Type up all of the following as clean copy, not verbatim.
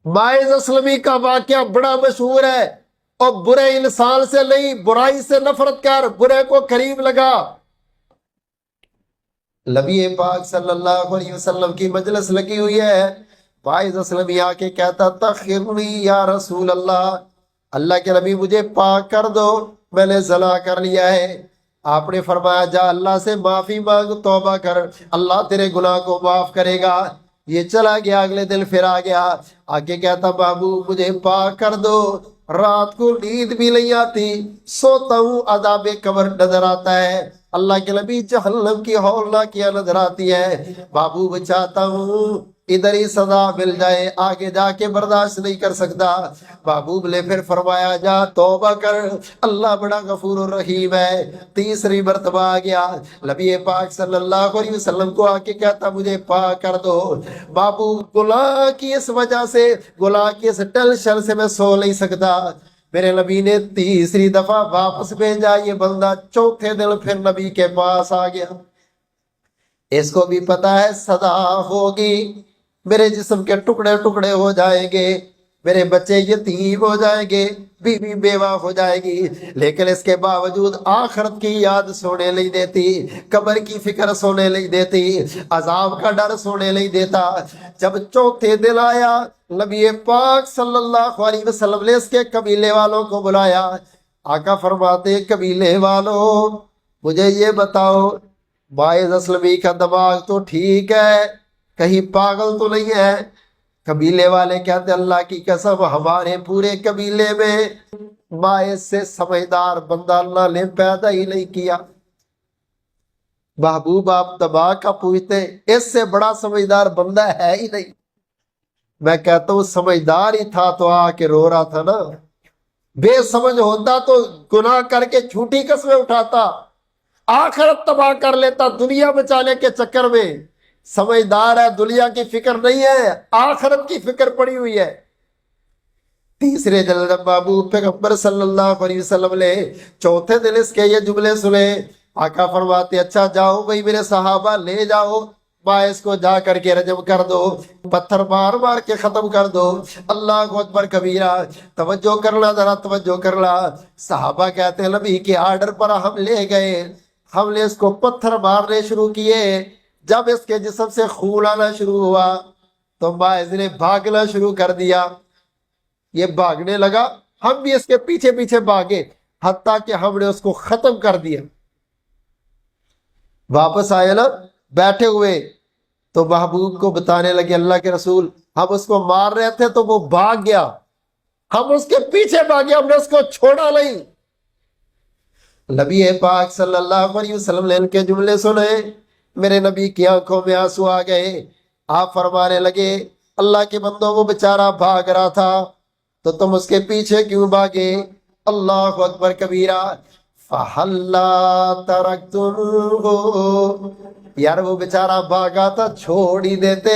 Mine's Aslami का वाकया बड़ा मशहूर है। और बुरे इंसान से नहीं, बुराई से नफरत कर, बुरे को करीब लगा। नबी पाक सल्लल्लाहु अलैहि वसल्लम की मजलिस लगी हुई है। माइज असलमी आके कहता तखिरनी या रसूल अल्लाह, अल्लाह के नबी मुझे पाक कर दो, मैंने ज़ना कर लिया है। आपने फरमाया जा अल्लाह से माफी मांग, तौबा कर, अल्लाह तेरे गुनाह को माफ करेगा। ये चला गया, अगले दिन फिर आ गया, आके कहता बाबू मुझे पाक कर दो, रात को नींद भी नहीं आती, सोता हूँ अज़ाबे कब्र नजर आता है, अल्लाह के नबी जहन्नम की हौलनाकियां नजर आती है, बाबू बचाता हूँ इधर ही सजा मिल जाए, आगे जाके बर्दाश्त नहीं कर सकता। महबूब ने फिर फरमाया जा तौबा कर, अल्लाह बड़ा गफूर रहीम है। तीसरी मर्तबा आ गया, नबी पाक सल्लल्लाहु अलैहि वसल्लम को आके कहता मुझे पाक कर दो। महबूब गुनाह की इस वजह से, गुनाह की इस टेंशन से मैं सो नहीं सकता। मेरे नबी ने तीसरी दफा वापस भेजा, ये बंदा चौथे दिन फिर नबी के पास आ गया। इसको भी पता है सदा होगी, मेरे जिस्म के टुकड़े टुकड़े हो जाएंगे, मेरे बच्चे यतीम हो जाएंगे, बीवी बेवा हो जाएगी, लेकिन इसके बावजूद आखिरत की याद सोने नहीं देती, कब्र की फिक्र सोने नहीं देती, अजाब का डर सोने नहीं देता। जब चौथे दिन आया, नबी पाक सल्लल्लाहु अलैहि वसल्लम ने इसके कबीले वालों को बुलाया। आका फरमाते कबीले वालों मुझे ये बताओ, बाइज असलमी का दिमाग तो ठीक है, कहीं पागल तो नहीं है? कबीले वाले कहते अल्लाह की कसम हमारे पूरे कबीले में बाइज से समझदार बंदा अल्लाह ने पैदा ही नहीं किया। महबूब आप दिमाग का पूछते, इससे बड़ा समझदार बंदा है ही नहीं। मैं कहता हूँ समझदार ही था तो आके रो रहा था ना, बेसमझ होता तो गुनाह करके झूठी कस्में उठाता, आखिरत तबाह कर लेता दुनिया बचाने के चक्कर में। समझदार है, दुनिया की फिक्र नहीं है, आखिरत की फिक्र पड़ी हुई है। तीसरे दिन बाबू पैगंबर सल्लल्लाहु अलैहि वसल्लम ने चौथे दिन इसके ये जुमले सुने। आका फरमाते अच्छा जाओ भाई मेरे सहाबा ले जाओ, बायस को जा करके रजम कर दो, पत्थर मार मार के खत्म कर दो। अल्लाह अकबर कबीरा, तवज्जो करना जरा तवज्जो करना। सहाबा कहते हैं नबी के आर्डर पर हम ले गए, हमने इसको पत्थर मारने शुरू किए। जब इसके जिस्म से खून आना शुरू हुआ तो बायस ने भागना शुरू कर दिया। ये भागने लगा, हम भी इसके पीछे पीछे भागे, हत्ता कि हमने उसको खत्म कर दिया। वापस आए ना बैठे हुए तो महबूब को बताने लगे अल्लाह के रसूल हम उसको मार रहे थे तो वो भाग गया, हम उसके पीछे भागे, हमने उसको छोड़ा नहीं। नबी पाक सल्लल्लाहु अलैहि वसल्लम ने इनके जुमले सुने, मेरे नबी की आंखों में आंसू आ गए। आप फरमाने लगे अल्लाह के बंदों वो बेचारा भाग रहा था तो तुम उसके पीछे क्यों भागे? अल्लाह अकबर कबीरा, फहल्ला तरक्तुमूहु, यार वो बेचारा भागा था छोड़ ही देते,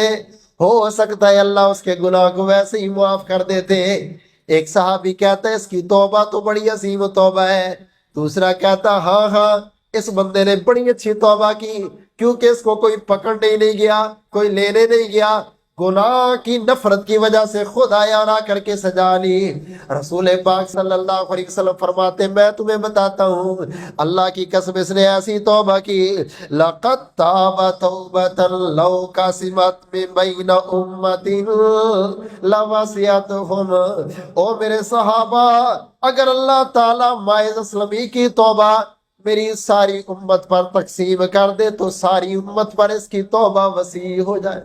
हो सकता है अल्लाह उसके गुनाह को वैसे ही माफ कर देते। एक सहाबी कहता है इसकी तौबा तो बड़ी अजीम तौबा है, दूसरा कहता हाँ हाँ इस बंदे ने बड़ी अच्छी तौबा की, क्योंकि इसको कोई पकड़ने ही नहीं गया, कोई लेने नहीं गया, गुनाह की नफरत की वजह से खुद आया ना करके सजा ली। रसूल पाक सल्लल्लाहु अलैहि वसल्लम फरमाते मैं तुम्हें बताता हूँ अल्लाह की कसम इसने ऐसी तौबा की, लक़द ताबा तौबतन लौ कासिमत मिन बैन उम्मतिन लवसियतहुम। ओ मेरे सहाबा, अगर अल्लाह ताला माइज असलमी की तौबा मेरी सारी उम्मत पर तकसीम कर दे तो सारी उम्मत पर इसकी तौबा वसी हो जाए।